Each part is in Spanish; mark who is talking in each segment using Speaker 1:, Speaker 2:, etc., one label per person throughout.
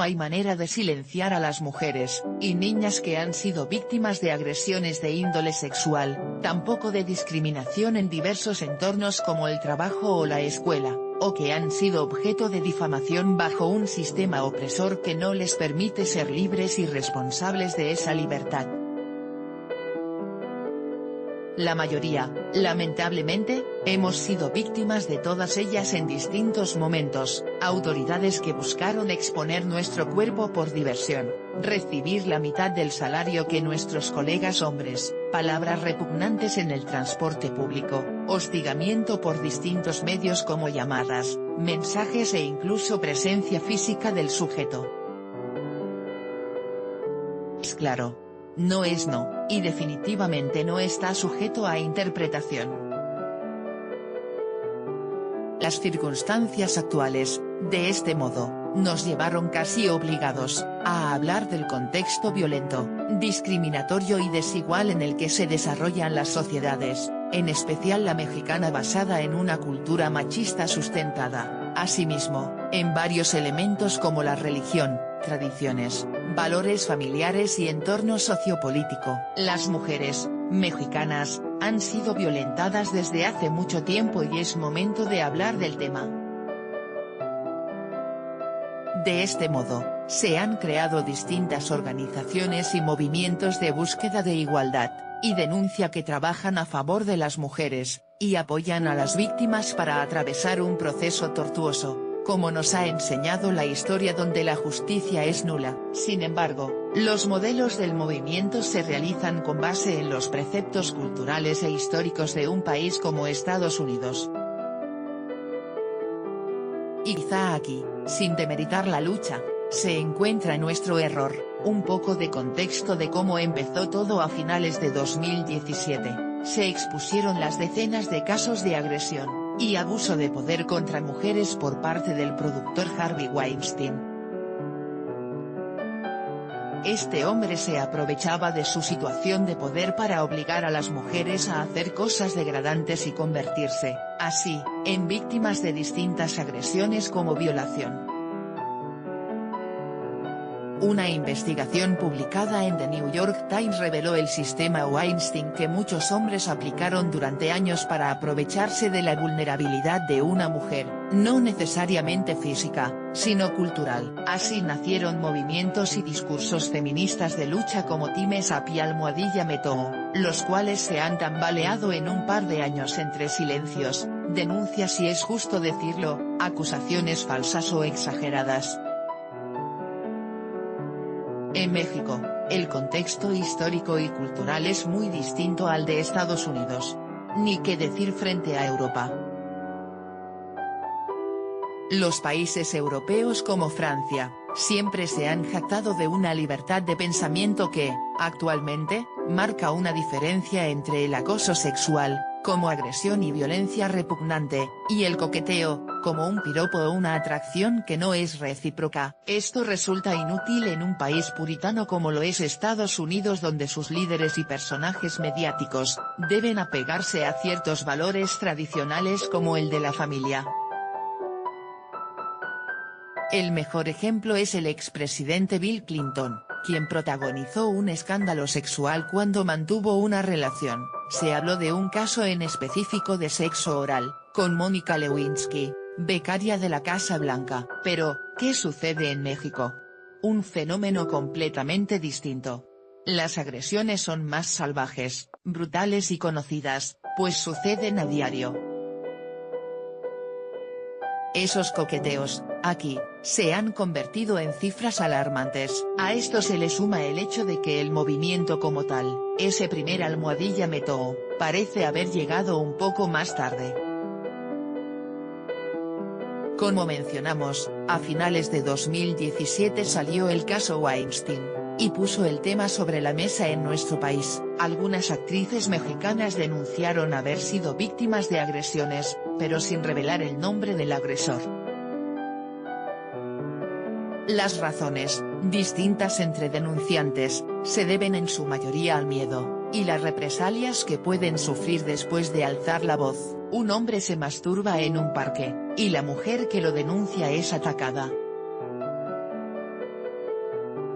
Speaker 1: hay manera de silenciar a las mujeres y niñas que han sido víctimas de agresiones de índole sexual, tampoco de discriminación en diversos entornos como el trabajo o la escuela, o que han sido objeto de difamación bajo un sistema opresor que no les permite ser libres y responsables de esa libertad. La mayoría, lamentablemente, hemos sido víctimas de todas ellas en distintos momentos, autoridades que buscaron exponer nuestro cuerpo por diversión, recibir la mitad del salario que nuestros colegas hombres, palabras repugnantes en el transporte público, hostigamiento por distintos medios como llamadas, mensajes e incluso presencia física del sujeto. Es claro. No es no, y definitivamente no está sujeto a interpretación. Las circunstancias actuales, de este modo, nos llevaron casi obligados, a hablar del contexto violento, discriminatorio y desigual en el que se desarrollan las sociedades, en especial la mexicana basada en una cultura machista sustentada, asimismo, en varios elementos como la religión, tradiciones, valores familiares y entorno sociopolítico. Las mujeres mexicanas han sido violentadas desde hace mucho tiempo y es momento de hablar del tema. De este modo, se han creado distintas organizaciones y movimientos de búsqueda de igualdad y denuncia que trabajan a favor de las mujeres, y apoyan a las víctimas para atravesar un proceso tortuoso, como nos ha enseñado la historia donde la justicia es nula. Sin embargo, los modelos del movimiento se realizan con base en los preceptos culturales e históricos de un país como Estados Unidos. Y quizá aquí, sin demeritar la lucha, se encuentra nuestro error, un poco de contexto de cómo empezó todo a finales de 2017, se expusieron las decenas de casos de agresión y abuso de poder contra mujeres por parte del productor Harvey Weinstein. Este hombre se aprovechaba de su situación de poder para obligar a las mujeres a hacer cosas degradantes y convertirse, así, en víctimas de distintas agresiones como violación. Una investigación publicada en The New York Times reveló el sistema Weinstein que muchos hombres aplicaron durante años para aprovecharse de la vulnerabilidad de una mujer, no necesariamente física, sino cultural. Así nacieron movimientos y discursos feministas de lucha como Time's Up y Almohadilla Me Too, los cuales se han tambaleado en un par de años entre silencios, denuncias y, es justo decirlo, acusaciones falsas o exageradas. En México, el contexto histórico y cultural es muy distinto al de Estados Unidos. Ni qué decir frente a Europa. Los países europeos como Francia, siempre se han jactado de una libertad de pensamiento que, actualmente, marca una diferencia entre el acoso sexual, como agresión y violencia repugnante, y el coqueteo, como un piropo o una atracción que no es recíproca. Esto resulta inútil en un país puritano como lo es Estados Unidos, donde sus líderes y personajes mediáticos, deben apegarse a ciertos valores tradicionales como el de la familia. El mejor ejemplo es el expresidente Bill Clinton, quien protagonizó un escándalo sexual cuando mantuvo una relación, se habló de un caso en específico de sexo oral, con Mónica Lewinsky, becaria de la Casa Blanca. Pero, ¿qué sucede en México? Un fenómeno completamente distinto. Las agresiones son más salvajes, brutales y conocidas, pues suceden a diario. Esos coqueteos, aquí, se han convertido en cifras alarmantes. A esto se le suma el hecho de que el movimiento como tal, ese primer Almohadilla Me Too, parece haber llegado un poco más tarde. Como mencionamos, a finales de 2017 salió el caso Weinstein, y puso el tema sobre la mesa en nuestro país. Algunas actrices mexicanas denunciaron haber sido víctimas de agresiones, pero sin revelar el nombre del agresor. Las razones, distintas entre denunciantes, se deben en su mayoría al miedo, y las represalias que pueden sufrir después de alzar la voz. Un hombre se masturba en un parque, y la mujer que lo denuncia es atacada.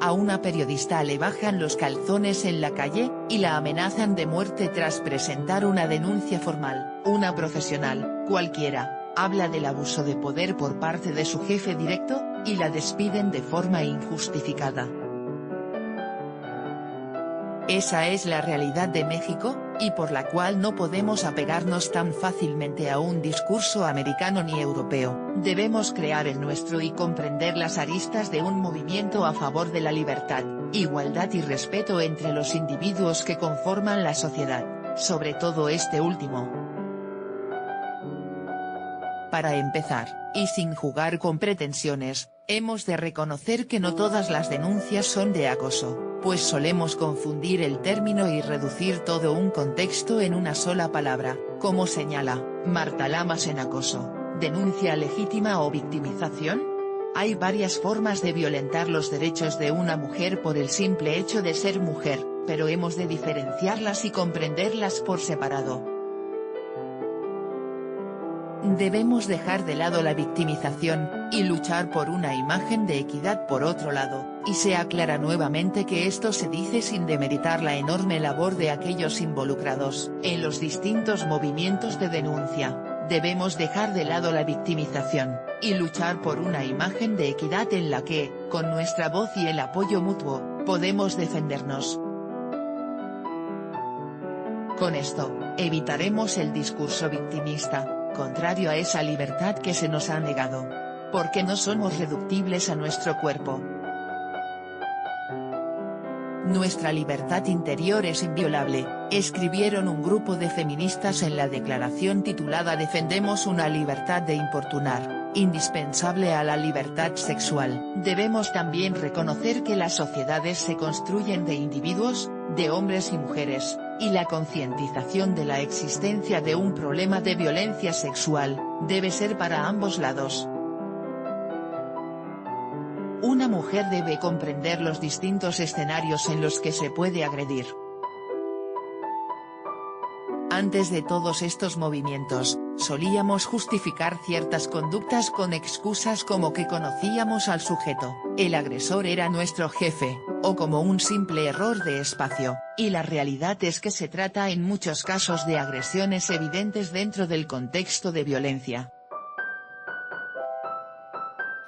Speaker 1: A una periodista le bajan los calzones en la calle, y la amenazan de muerte tras presentar una denuncia formal. Una profesional, cualquiera, habla del abuso de poder por parte de su jefe directo, y la despiden de forma injustificada. Esa es la realidad de México, y por la cual no podemos apegarnos tan fácilmente a un discurso americano ni europeo. Debemos crear el nuestro y comprender las aristas de un movimiento a favor de la libertad, igualdad y respeto entre los individuos que conforman la sociedad, sobre todo este último. Para empezar, y sin jugar con pretensiones, hemos de reconocer que no todas las denuncias son de acoso, pues solemos confundir el término y reducir todo un contexto en una sola palabra, como señala Marta Lamas en acoso, denuncia legítima o victimización. Hay varias formas de violentar los derechos de una mujer por el simple hecho de ser mujer, pero hemos de diferenciarlas y comprenderlas por separado. Debemos dejar de lado la victimización, y luchar por una imagen de equidad por otro lado, y se aclara nuevamente que esto se dice sin demeritar la enorme labor de aquellos involucrados en los distintos movimientos de denuncia. Debemos dejar de lado la victimización, y luchar por una imagen de equidad en la que, con nuestra voz y el apoyo mutuo, podemos defendernos. Con esto, evitaremos el discurso victimista, contrario a esa libertad que se nos ha negado. Porque no somos reductibles a nuestro cuerpo. Nuestra libertad interior es inviolable, escribieron un grupo de feministas en la declaración titulada Defendemos una libertad de importunar, indispensable a la libertad sexual. Debemos también reconocer que las sociedades se construyen de individuos, de hombres y mujeres, y la concientización de la existencia de un problema de violencia sexual, debe ser para ambos lados. Una mujer debe comprender los distintos escenarios en los que se puede agredir. Antes de todos estos movimientos, solíamos justificar ciertas conductas con excusas como que conocíamos al sujeto, el agresor era nuestro jefe, o como un simple error de espacio, y la realidad es que se trata en muchos casos de agresiones evidentes dentro del contexto de violencia.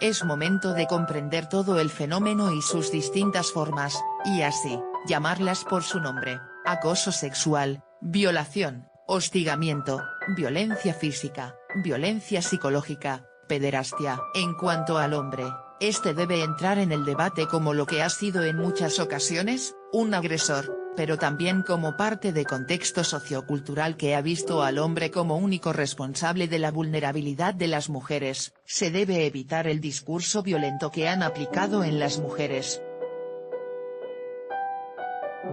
Speaker 1: Es momento de comprender todo el fenómeno y sus distintas formas, y así, llamarlas por su nombre: acoso sexual, violación, hostigamiento, violencia física, violencia psicológica, pederastia. En cuanto al hombre, este debe entrar en el debate como lo que ha sido en muchas ocasiones, un agresor, pero también como parte de contexto sociocultural que ha visto al hombre como único responsable de la vulnerabilidad de las mujeres. Se debe evitar el discurso violento que han aplicado en las mujeres.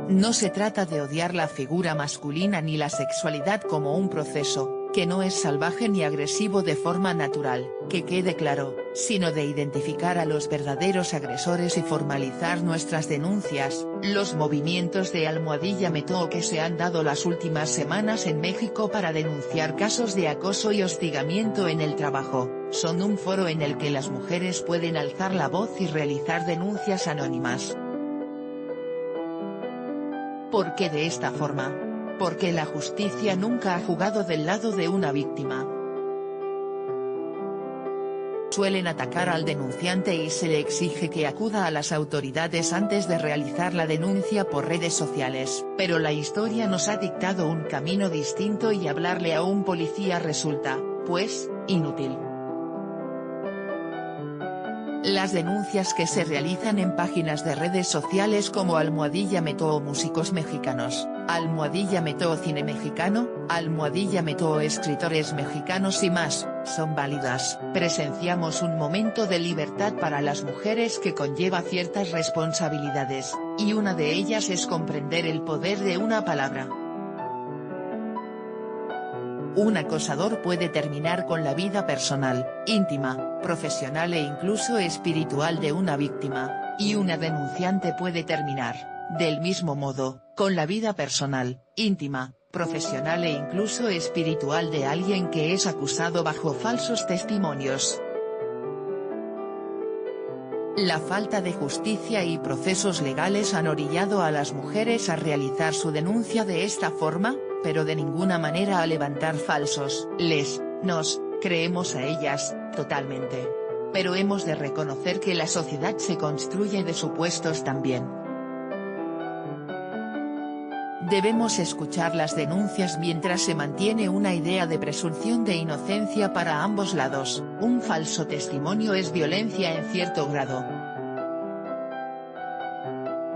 Speaker 1: No se trata de odiar la figura masculina ni la sexualidad como un proceso, que no es salvaje ni agresivo de forma natural, que quede claro, sino de identificar a los verdaderos agresores y formalizar nuestras denuncias. Los movimientos de #MeToo que se han dado las últimas semanas en México para denunciar casos de acoso y hostigamiento en el trabajo, son un foro en el que las mujeres pueden alzar la voz y realizar denuncias anónimas. ¿Por qué de esta forma? Porque la justicia nunca ha jugado del lado de una víctima. Suelen atacar al denunciante y se le exige que acuda a las autoridades antes de realizar la denuncia por redes sociales. Pero la historia nos ha dictado un camino distinto y hablarle a un policía resulta, pues, inútil. Las denuncias que se realizan en páginas de redes sociales como #MeToo Músicos Mexicanos, #MeToo Cine Mexicano, #MeToo Escritores Mexicanos y más, son válidas. Presenciamos un momento de libertad para las mujeres que conlleva ciertas responsabilidades, y una de ellas es comprender el poder de una palabra. Un acosador puede terminar con la vida personal, íntima, profesional e incluso espiritual de una víctima, y una denunciante puede terminar, del mismo modo, con la vida personal, íntima, profesional e incluso espiritual de alguien que es acusado bajo falsos testimonios. La falta de justicia y procesos legales han orillado a las mujeres a realizar su denuncia de esta forma, pero de ninguna manera a levantar falsos. Nos creemos a ellas, totalmente. Pero hemos de reconocer que la sociedad se construye de supuestos también. Debemos escuchar las denuncias mientras se mantiene una idea de presunción de inocencia para ambos lados. Un falso testimonio es violencia en cierto grado.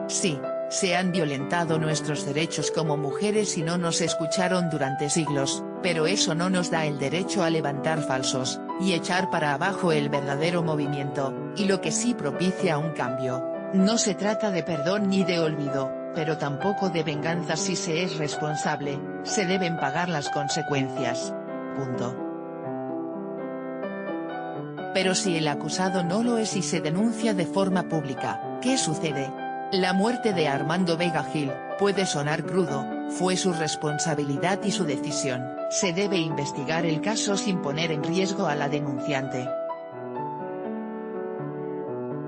Speaker 1: Sí, se han violentado nuestros derechos como mujeres y no nos escucharon durante siglos, pero eso no nos da el derecho a levantar falsos, y echar para abajo el verdadero movimiento, y lo que sí propicia un cambio. No se trata de perdón ni de olvido, pero tampoco de venganza. Si se es responsable, se deben pagar las consecuencias. Punto. Pero si el acusado no lo es y se denuncia de forma pública, ¿qué sucede? La muerte de Armando Vega Gil, puede sonar crudo, fue su responsabilidad y su decisión. Se debe investigar el caso sin poner en riesgo a la denunciante.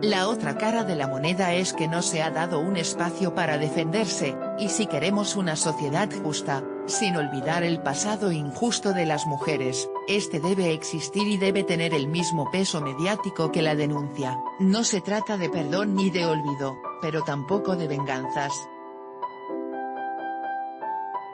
Speaker 1: La otra cara de la moneda es que no se ha dado un espacio para defenderse, y si queremos una sociedad justa, sin olvidar el pasado injusto de las mujeres, este debe existir y debe tener el mismo peso mediático que la denuncia. No se trata de perdón ni de olvido, pero tampoco de venganzas.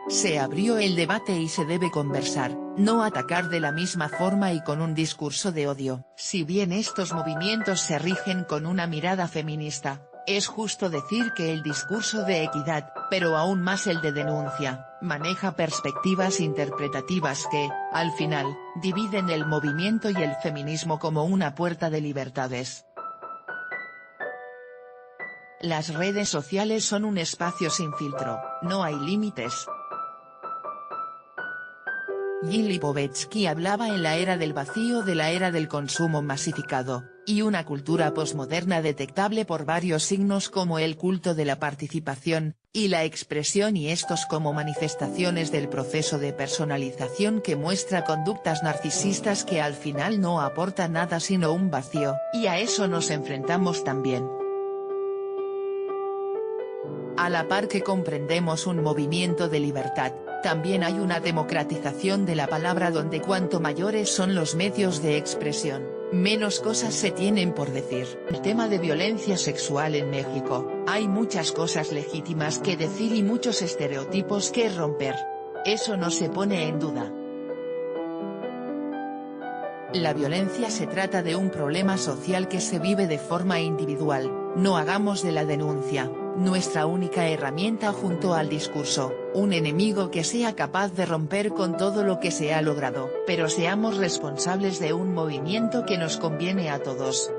Speaker 1: Se abrió el debate y se debe conversar, no atacar de la misma forma y con un discurso de odio. Si bien estos movimientos se rigen con una mirada feminista, es justo decir que el discurso de equidad, pero aún más el de denuncia, maneja perspectivas interpretativas que, al final, dividen el movimiento y el feminismo como una puerta de libertades. Las redes sociales son un espacio sin filtro, no hay límites. Jill Lipovetsky hablaba en la era del vacío de la era del consumo masificado, y una cultura posmoderna detectable por varios signos como el culto de la participación, y la expresión y estos como manifestaciones del proceso de personalización que muestra conductas narcisistas que al final no aportan nada sino un vacío, y a eso nos enfrentamos también. A la par que comprendemos un movimiento de libertad, también hay una democratización de la palabra donde cuanto mayores son los medios de expresión, menos cosas se tienen por decir. El tema de violencia sexual en México, hay muchas cosas legítimas que decir y muchos estereotipos que romper. Eso no se pone en duda. La violencia se trata de un problema social que se vive de forma individual, no hagamos de la denuncia nuestra única herramienta junto al discurso, un enemigo que sea capaz de romper con todo lo que se ha logrado. Pero seamos responsables de un movimiento que nos conviene a todos.